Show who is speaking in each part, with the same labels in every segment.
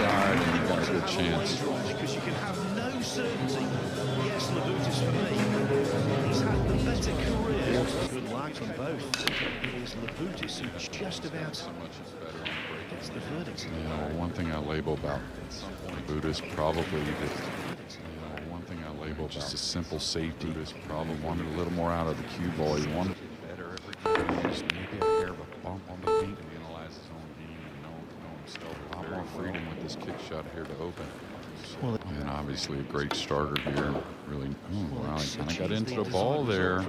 Speaker 1: side, and you got a good chance.
Speaker 2: Because you can have no certainty. Yes, Labutis for me. He's had the better career. Good luck from both. It is Labutis who just about gets the verdict.
Speaker 1: You know, one thing I label about Labutis probably just a simple safety. Labutis probably wanted a little more out of the cue ball. He wanted better maybe a hair of a bump on the paint to analyze his own game and know himself. A lot more freedom with this kick shot here to open.
Speaker 2: Well,
Speaker 1: and obviously a great starter here. Really, wow, he kind of got into the ball there.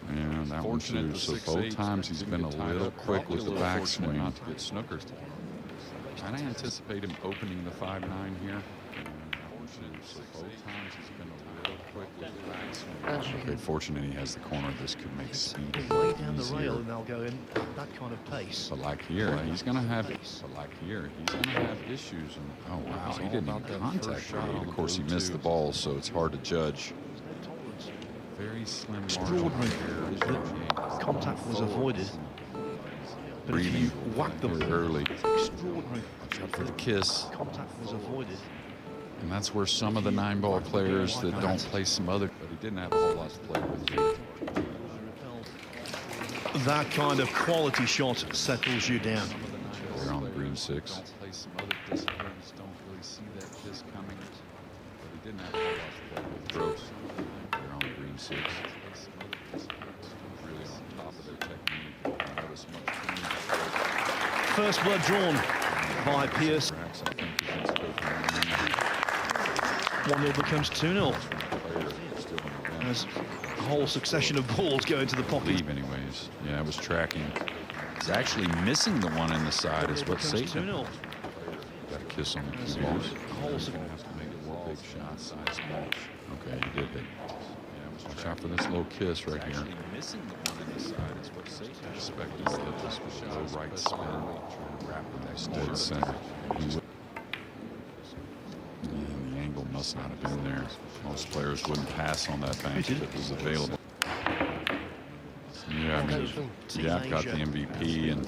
Speaker 1: And that one too. So both times he's been a little quick with the backswing. Not to get snookered. Kind of anticipate him opening the 5-9 here. So both times he's been a little quick with the backswing. Okay, fortunate he has the corner. This could make speed
Speaker 2: way down the rail, and they'll go in at that kind of pace.
Speaker 1: But like here, he's gonna have issues. And oh wow, he didn't even contact the gate. Of course, he missed the ball, so it's hard to judge. Very slim
Speaker 2: Extraordinary that contact was avoided. But if you whack them
Speaker 1: early,
Speaker 2: extraordinary.
Speaker 1: watch out for the kiss.
Speaker 2: Contact was avoided.
Speaker 1: And that's where some of the 9-ball players that don't play some other, but he didn't have a whole lot to play with here.
Speaker 2: That kind of quality shot settles you down.
Speaker 1: They're on the green 6.
Speaker 3: Don't play some other disciplines, don't really see that kiss coming. But he didn't have a whole lot to play with.
Speaker 1: Gross. They're on the green 6.
Speaker 3: Really on top of their technique. I notice much cleaner.
Speaker 2: First blood drawn by Pierce. 1-0 becomes 2-0. As a whole succession of balls go into the pocket.
Speaker 1: Leave anyways. Yeah, it was tracking. He's actually missing the one in the side is what saved him.
Speaker 2: 2-0.
Speaker 1: Got a kiss on the cue balls.
Speaker 2: Whole
Speaker 1: Have to make it a big shot, size mulch. Okay, he did hit. Watch out for this little kiss right here.
Speaker 3: Missing the one in the side is what saved him.
Speaker 1: Expecting that this was a right spin. Trying to wrap it that dead center. And the angle must not have been there. Most players wouldn't pass on that bank if it was available. Yeah, I mean, Yap got the MVP, and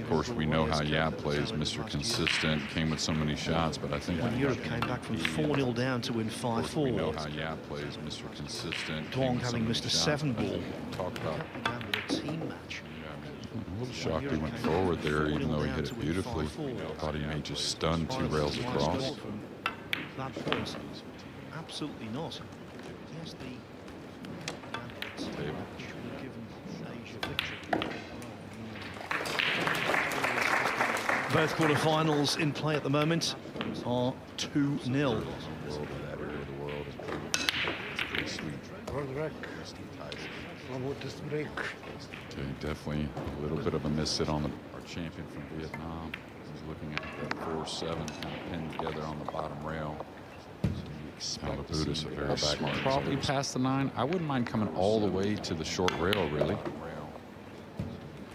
Speaker 1: of course we know how Yap plays, Mr. Consistent, came with so many shots, but I think
Speaker 2: when Europe came back from 4-0 down to win 5-4.
Speaker 1: We know how Yap plays, Mr. Consistent.
Speaker 2: Duong having missed a 7-ball.
Speaker 1: Talk about
Speaker 2: a team match.
Speaker 1: a little shocked he went forward there, even though he hit it beautifully. Thought he may just stun 2 rails across.
Speaker 2: That point, absolutely not. Yes, the both quarterfinals in play at the moment are 2-0.
Speaker 1: Okay, definitely a little bit of a miss hit on our champion from Vietnam. He's looking at that 4-7 kind of pinned together on the bottom rail. Labutis, a very smart. Probably past the 9. I wouldn't mind coming all the way to the short rail, really.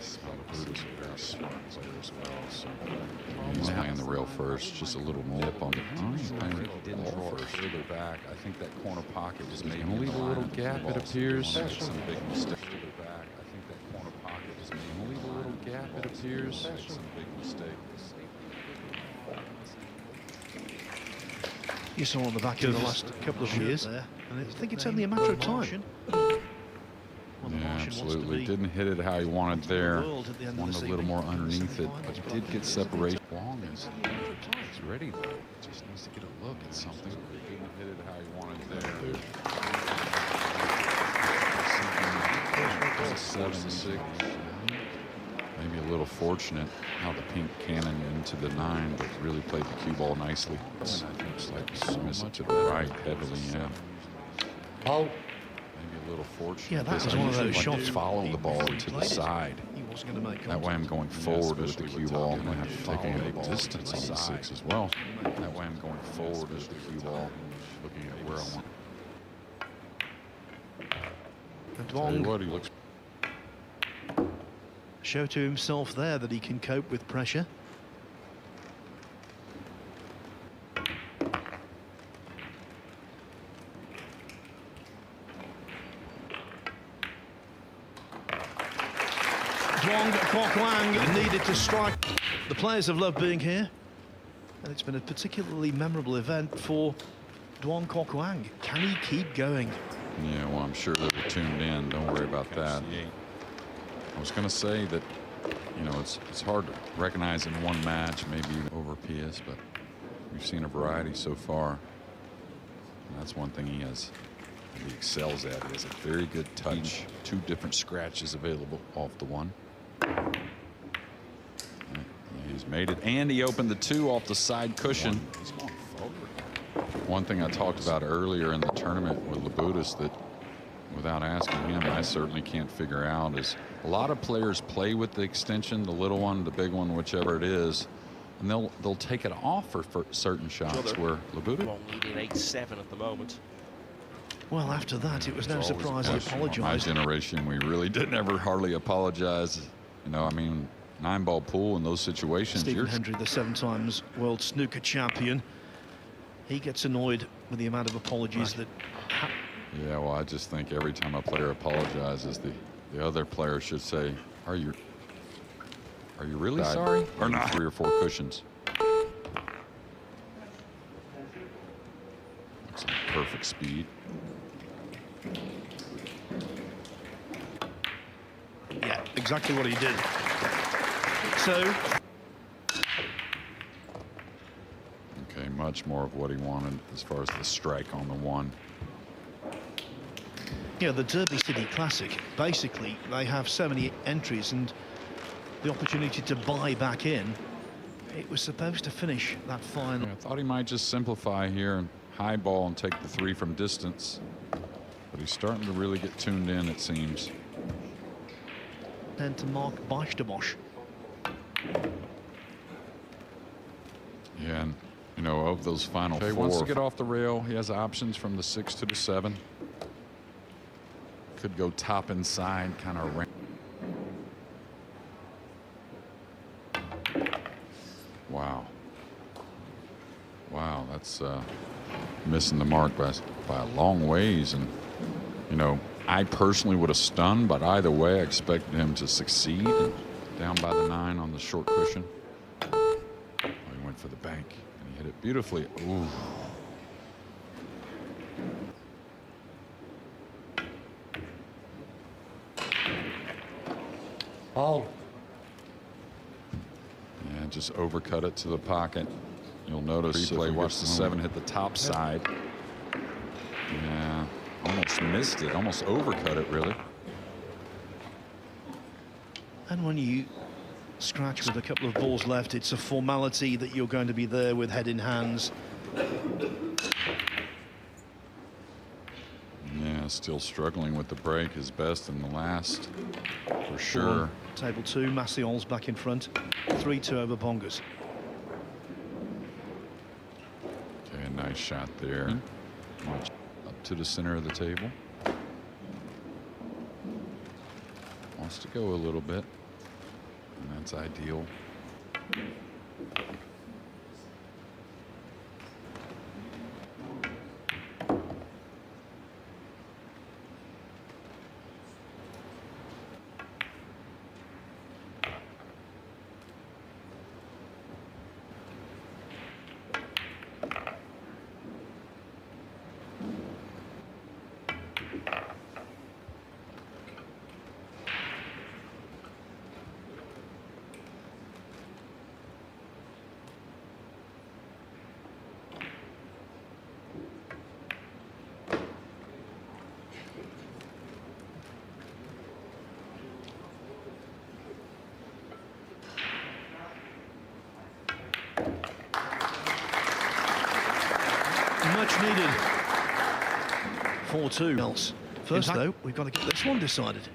Speaker 1: Labutis, a very smart player as well. So he's playing the rail first, just a little nip on the. He's playing the ball first. Further back, I think that corner pocket was maybe gonna leave a little gap. It appears. Some big mistake. Further back, I think that corner pocket was maybe leave a little gap. It appears. Some big mistakes.
Speaker 2: You saw on the back of the last couple of years there, and I think it's only a matter of time.
Speaker 1: Yeah, absolutely. Didn't hit it how he wanted there. Wanted a little more underneath it, but he did get separation. Long as he's ready, though. Just needs to get a look at something. Didn't hit it how he wanted there. 7-6. Maybe a little fortunate how the pink cannon into the 9, but really played the cue ball nicely. I think it's like miss it to the right heavily, yeah.
Speaker 4: Oh.
Speaker 1: Maybe a little fortunate.
Speaker 2: Yeah, that was one of those shots.
Speaker 1: Follow the ball to the side.
Speaker 2: He wasn't going to make
Speaker 1: that way I'm going forward with the cue ball. I'm going to have to take a little distance on the 6 as well. That way I'm going forward with the cue ball, looking at where I want. Tell you what, he looks.
Speaker 2: Show to himself there that he can cope with pressure. Duong Quoc Hoang needed to strike. The players have loved being here, and it's been a particularly memorable event for Duong Quoc Hoang. Can he keep going?
Speaker 1: Yeah, well, I'm sure that we're tuned in. Don't worry about that. I was going to say that, you know, it's hard to recognize in one match, maybe even over Pijus, but we've seen a variety so far. And that's one thing he has. He excels at. He has a very good touch. 2 different scratches available off the 1. He's made it, and he opened the 2 off the side cushion.
Speaker 3: He's going forward.
Speaker 1: One thing I talked about earlier in the tournament with Labutis that, without asking him, I certainly can't figure out is a lot of players play with the extension, the little one, the big one, whichever it is, and they'll take it off for certain shots where Labutis.
Speaker 4: Well, leading 8-7 at the moment.
Speaker 2: Well, after that, it was no surprise he
Speaker 1: My
Speaker 2: apologised.
Speaker 1: generation, we really didn't ever hardly apologize. You know, I mean, 9-ball pool in those situations.
Speaker 2: Stephen Hendry, the 7 times world snooker champion, he gets annoyed with the amount of apologies that.
Speaker 1: Yeah, well, I just think every time a player apologizes, the other player should say, "Are you really sorry?" Or not? 3 or 4 cushions. Looks like perfect speed.
Speaker 2: Yeah, exactly what he did. So.
Speaker 1: Okay, much more of what he wanted as far as the strike on the 1.
Speaker 2: Yeah, the Derby City Classic, basically, they have so many entries and the opportunity to buy back in. It was supposed to finish that final.
Speaker 1: I thought he might just simplify here and high ball and take the 3 from distance. But he's starting to really get tuned in, it seems.
Speaker 2: And to Mark Bijsterbosch.
Speaker 1: Yeah, and, you know, of those final 4. He wants to get off the rail. He has options from the 6 to the 7. Could go top inside, kind of. Wow. Wow, that's missing the mark by a long ways. And, you know, I personally would have stunned, but either way, I expected him to succeed. And down by the 9 on the short cushion. Oh, he went for the bank, and he hit it beautifully. Ooh.
Speaker 5: Oh.
Speaker 1: Yeah, just overcut it to the pocket. You'll notice replay. Watch the 7 hit the top side. Yeah, almost missed it. Almost overcut it, really.
Speaker 2: And when you scratch with a couple of balls left, it's a formality that you're going to be there with head in hands.
Speaker 1: Yeah, still struggling with the break. His best in the last, for sure.
Speaker 2: Table 2, Massion's back in front. 3-2 over Bongas.
Speaker 1: Okay, a nice shot there. Watch up to the center of the table. Wants to go a little bit, and that's ideal.
Speaker 2: Much needed. 4-2 else. First, though, we've got to get this one decided.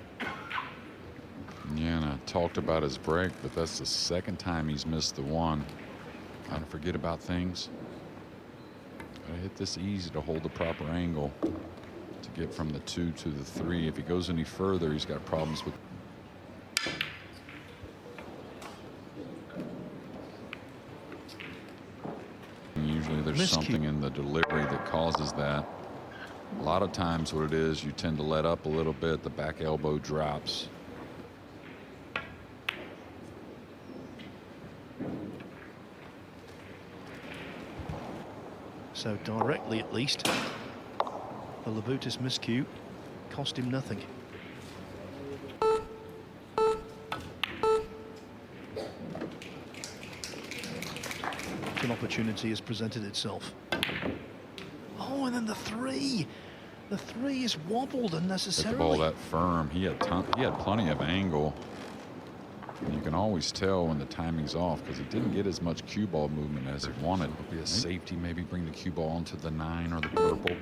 Speaker 1: Yeah, and I talked about his break, but that's the 2nd time he's missed the 1. I don't forget about things. I hit this easy to hold the proper angle to get from the 2 to the 3. If he goes any further, he's got problems with. Usually there's something in the delivery that causes that. A lot of times what it is, you tend to let up a little bit, the back elbow drops.
Speaker 2: So directly, at least, the Labutis miscue cost him nothing. An opportunity has presented itself. Oh, and then the three. The three is wobbled
Speaker 1: Hit
Speaker 2: unnecessarily.
Speaker 1: the ball that firm. He had plenty of angle. And you can always tell when the timing's off because he didn't get as much cue ball movement as he wanted. It'll be a safety, maybe bring the cue ball into the 9 or the purple.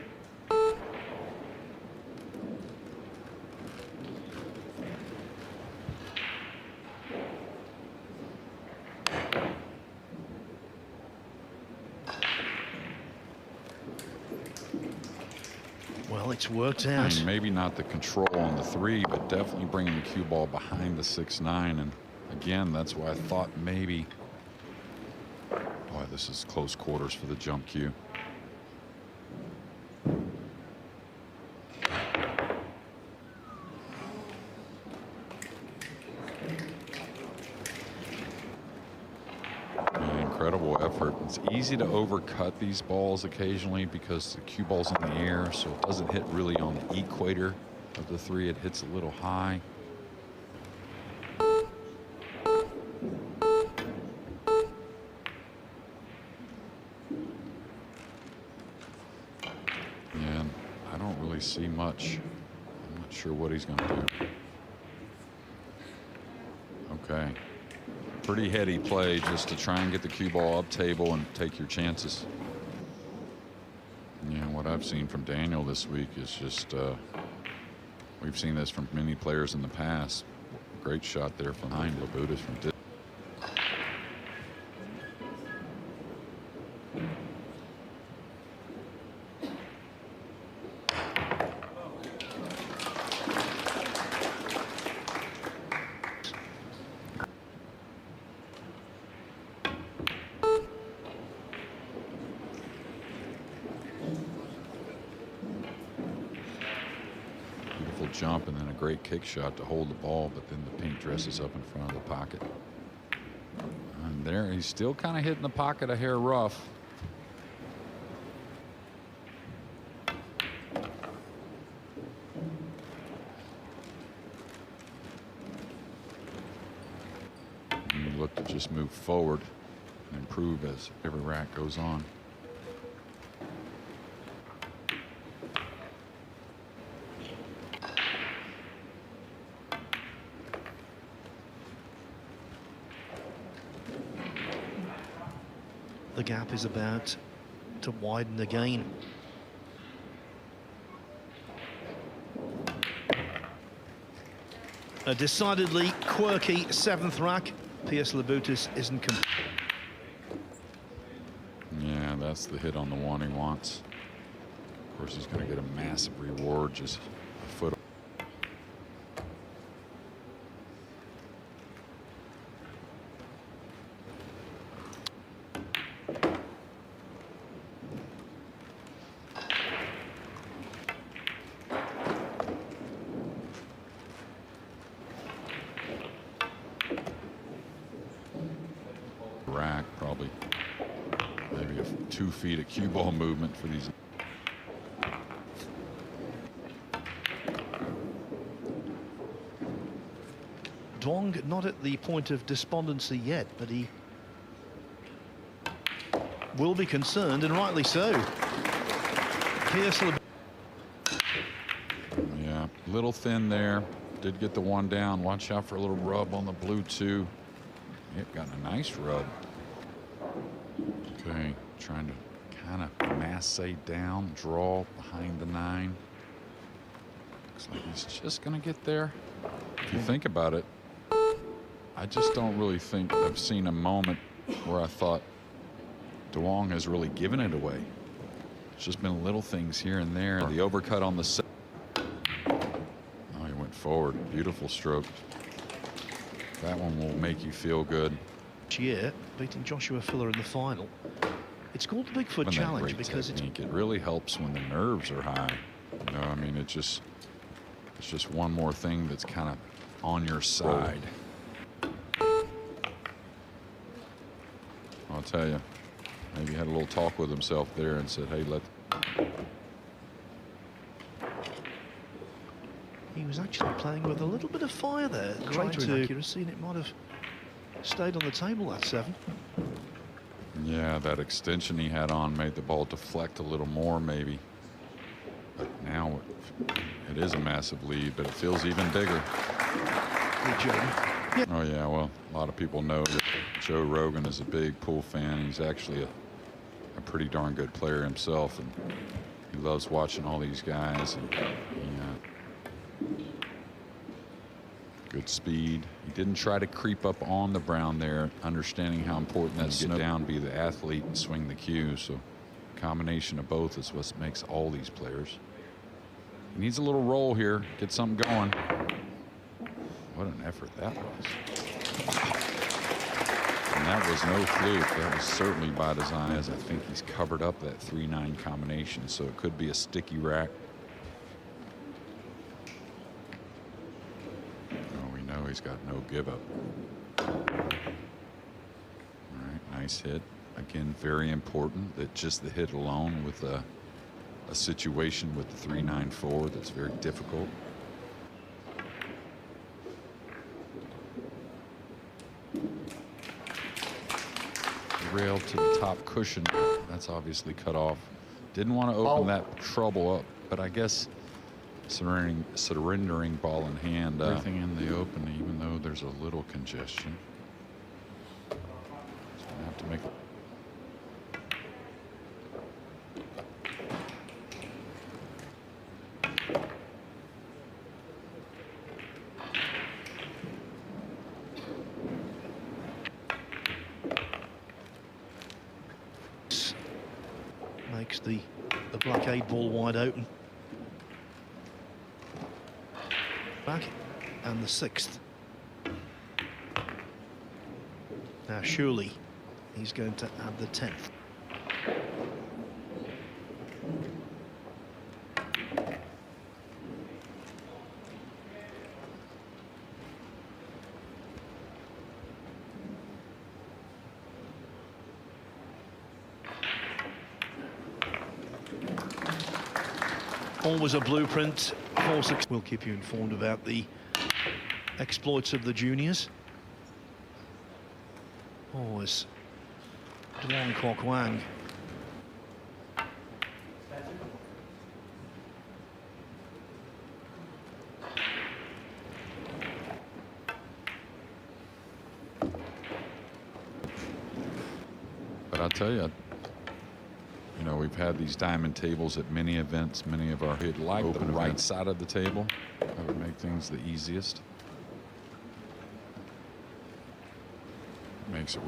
Speaker 2: Well, it's worked
Speaker 1: I
Speaker 2: out.
Speaker 1: mean, maybe not the control on the 3, but definitely bringing the cue ball behind the 6-9. And again, that's why I thought maybe. Boy, this is close quarters for the jump cue. Incredible effort. It's easy to overcut these balls occasionally because the cue ball's in the air, so it doesn't hit really on the equator of the 3. It hits a little high. And I don't really see much. I'm not sure what he's going to do. Okay. Pretty heady play just to try and get the cue ball up table and take your chances. Yeah, what I've seen from Daniel this week is just, we've seen this from many players in the past. Great shot there from behind Labutis from distance. Jump and then a great kick shot to hold the ball, but then the pink dresses up in front of the pocket. And there, he's still kind of hitting the pocket a hair rough. And you look to just move forward and improve as every rack goes on.
Speaker 2: The gap is about to widen again. A decidedly quirky 7th rack. Pijus Labutis isn't complete.
Speaker 1: Yeah, that's the hit on the 1 he wants. Of course, he's going to get a massive reward just a foot. Rack, probably maybe 2 feet of cue ball movement for these.
Speaker 2: Duong not at the point of despondency yet, but he will be concerned, and rightly so. Pijus Labutis.
Speaker 1: Yeah, little thin there. Did get the 1 down. Watch out for a little rub on the blue 2. Yep, got a nice rub. Okay, trying to kind of masse down, draw behind the 9. Looks like he's just going to get there. If you think about it, I just don't really think I've seen a moment where I thought Duong has really given it away. It's just been little things here and there. The overcut on the set. Oh, he went forward. Beautiful stroke. That one will make you feel good.
Speaker 2: Year, beating Joshua Filler in the final. It's called the Bigfoot
Speaker 1: And that
Speaker 2: Challenge
Speaker 1: great
Speaker 2: because
Speaker 1: technique. It really helps when the nerves are high. You know, I mean, it's just one more thing that's kind of on your side. I'll tell you, Maybe had a little talk with himself there and said, hey,
Speaker 2: He was actually playing with a little bit of fire there. Greater accuracy, and it might have stayed on the table, that 7.
Speaker 1: Yeah, that extension he had on made the ball deflect a little more, maybe. But now it is a massive lead, but it feels even bigger.
Speaker 2: Good job. Yep.
Speaker 1: Oh, yeah, well, a lot of people know that Joe Rogan is a big pool fan. He's actually a pretty darn good player himself, and he loves watching all these guys. And good speed. He didn't try to creep up on the brown there, understanding how important that is to get down, be the athlete, and swing the cue. So combination of both is what makes all these players. He needs a little roll here, get something going. What an effort that was. And that was no fluke. That was certainly by design, as I think he's covered up that 3-9 combination, so it could be a sticky rack. He's got no give up. All right, nice hit. Again, very important that just the hit alone with a situation with the 3-9-4 that's very difficult. Rail to the top cushion. That's obviously cut off. Didn't want to open that trouble up, but I guess surrendering ball in hand, everything in the open, even though there's a little congestion. So I have to make.
Speaker 2: Makes the black 8 ball wide open. Back, and the 6th. Now surely he's going to add the 10th. Always a blueprint. 4-6. We'll keep you informed about the exploits of the juniors. Always Duong Quoc Hoang.
Speaker 1: But I'll tell you, we've had these diamond tables at many events. Many of our hit like the right side of the table. That would make things the easiest. Makes it.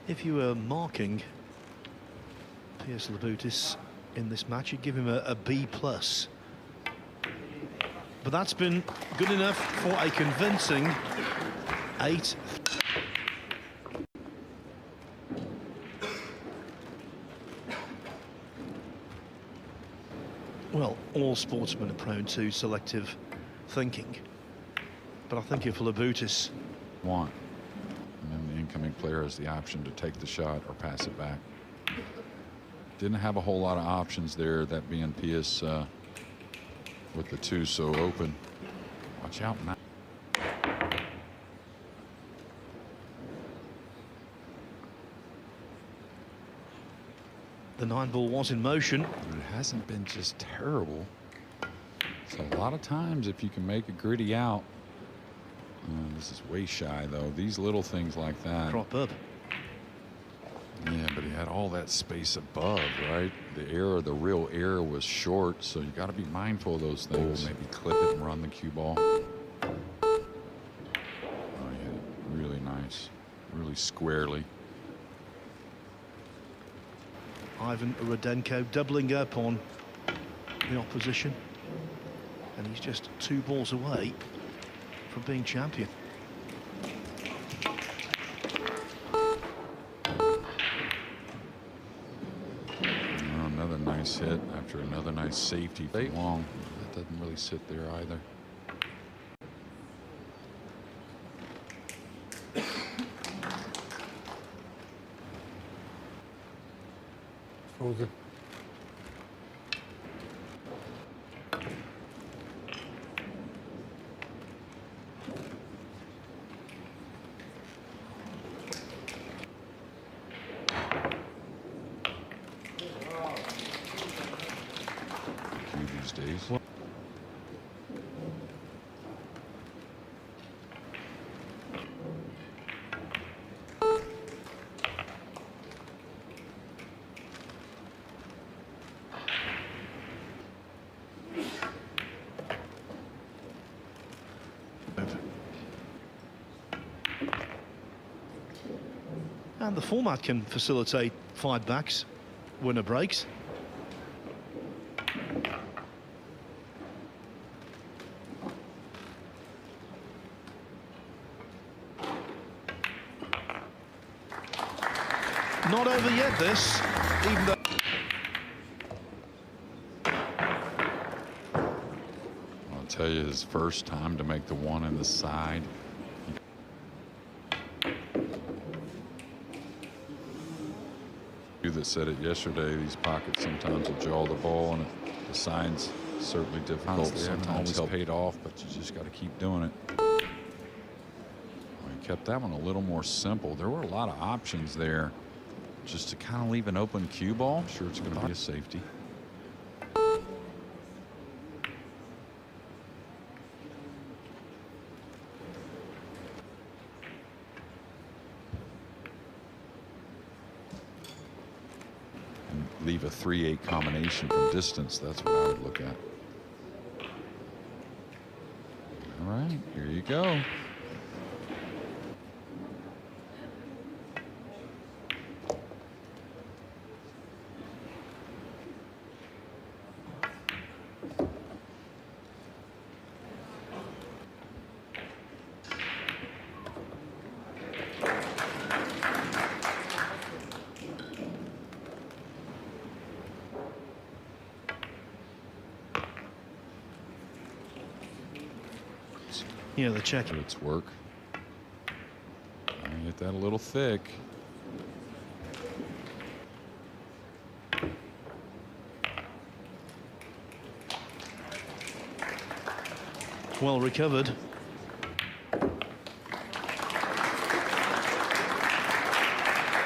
Speaker 2: If you were marking Pijus Labutis in this match, you'd give him a B+. But that's been good enough for a convincing 8. Well, all sportsmen are prone to selective thinking, but I think if Labutis
Speaker 1: And then the incoming player has the option to take the shot or pass it back. Didn't have a whole lot of options there, that being Pijus with the 2 so open. Watch out now.
Speaker 2: the 9 ball was in motion.
Speaker 1: But it hasn't been just terrible. So a lot of times if you can make a gritty out, this is way shy though. These little things like that.
Speaker 2: Crop up.
Speaker 1: Yeah, but he had all that space above, right? The air, the real air was short, so you got to be mindful of those things. Maybe clip it and run the cue ball. Oh, yeah, really nice, really squarely.
Speaker 2: Ivan Rudenko doubling up on the opposition. and he's just 2 balls away from being champion.
Speaker 1: Another nice hit after another nice safety for Long. That doesn't really sit there either.
Speaker 5: Frozen.
Speaker 1: These days.
Speaker 2: And the format can facilitate 5 backs, winner breaks. Not over yet, this, even though...
Speaker 1: I'll tell you, his first time to make the one in the side. You that said it yesterday, these pockets sometimes will jaw the ball, and the side's certainly difficult. Sometimes always paid off, but you just got to keep doing it. He kept that one a little more simple. There were a lot of options there. Just to kind of leave an open cue ball. Sure, it's going to be a safety. And leave a 3-8 combination from distance. That's what I would look at. All right, here you go.
Speaker 2: You know, the check.
Speaker 1: It's work. I get that a little thick.
Speaker 2: Well recovered.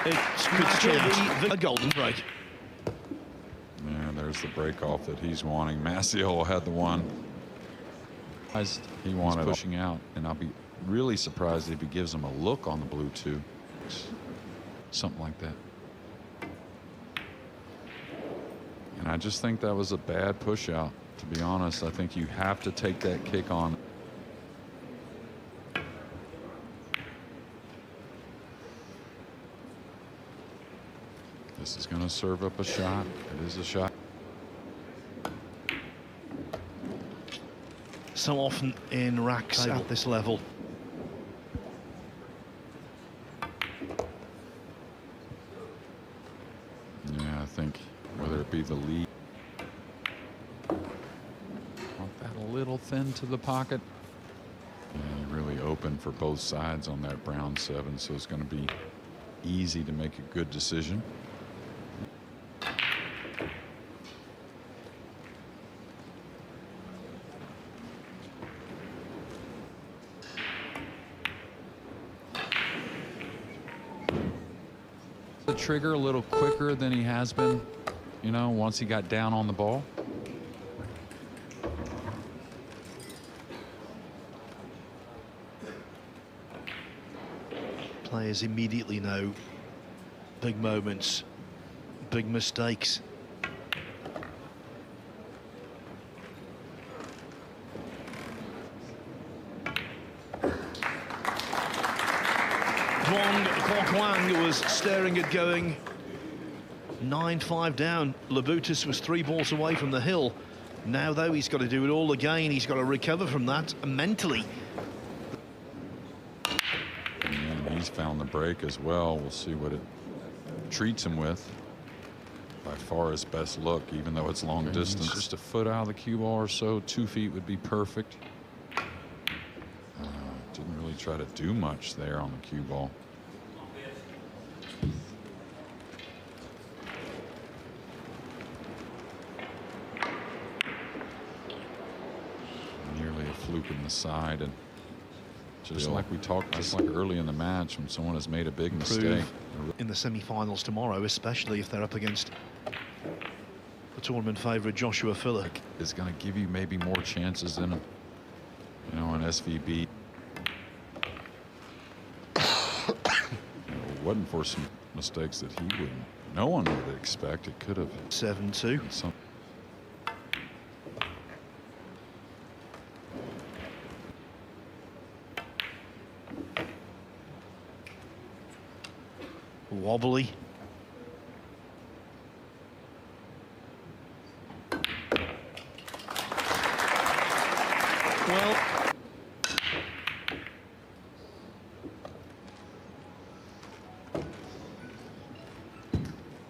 Speaker 2: It could still be a golden break.
Speaker 1: Yeah, there's the break off that he's wanting. Maciel had the one. He wanted pushing out, and I'll be really surprised if he gives him a look on the blue too. Something like that. And I just think that was a bad push out, to be honest. I think you have to take that kick on. This is going to serve up a shot. It is a shot.
Speaker 2: So often in racks at this level.
Speaker 1: Yeah, I think whether it be the lead. Want that a little thin to the pocket. Yeah, really open for both sides on that brown 7, so it's going to be easy to make a good decision. The trigger a little quicker than he has been, you know, once he got down on the ball.
Speaker 2: Players immediately know big moments, big mistakes. Duong Quoc Hoang was staring at going 9-5 down. Labutis was 3 balls away from the hill. Now, though, he's got to do it all again. He's got to recover from that mentally.
Speaker 1: And he's found the break as well. We'll see what it treats him with. By far his best look, even though it's long distance. Just a foot out of the cue ball or so. 2 feet would be perfect. Didn't really try to do much there on the cue ball. Nearly a fluke in the side, and just like we talked, just like early in the match, when someone has made a big mistake.
Speaker 2: In the semi-finals tomorrow, especially if they're up against the tournament favourite Joshua Filler.
Speaker 1: Is going to give you maybe more chances than, you know, an SVB. It wasn't for some mistakes that he wouldn't. No one would expect. It could have
Speaker 2: 7-2.
Speaker 1: some.
Speaker 2: Wobbly.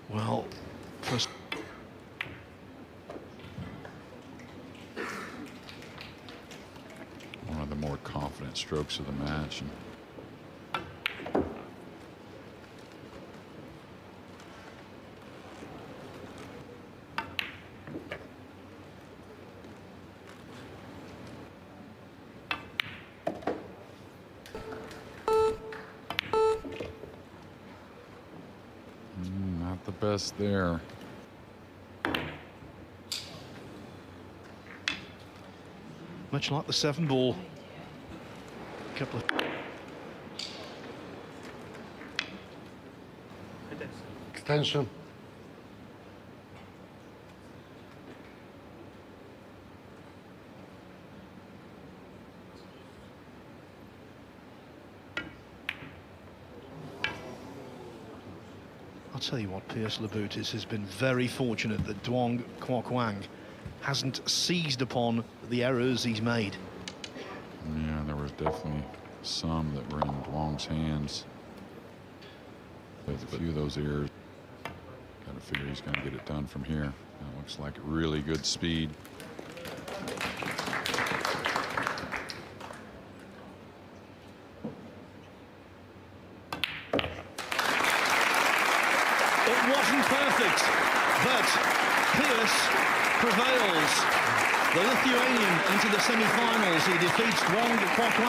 Speaker 2: Well, first
Speaker 1: One of the more confident strokes of the match. And not the best there.
Speaker 2: much like the 7-ball. Couple of
Speaker 5: Extension.
Speaker 2: I'll tell you what, Pijus Labutis has been very fortunate that Duong Quoc Hoang hasn't seized upon the errors he's made.
Speaker 1: Yeah, there was definitely some that were in Duong's hands. With a few of those errors, got to figure he's going to get it done from here. That looks like really good speed.
Speaker 2: It wasn't perfect, but Pijus prevails. The Lithuanian into the semi-finals. He defeats Duong Quoc Hoang.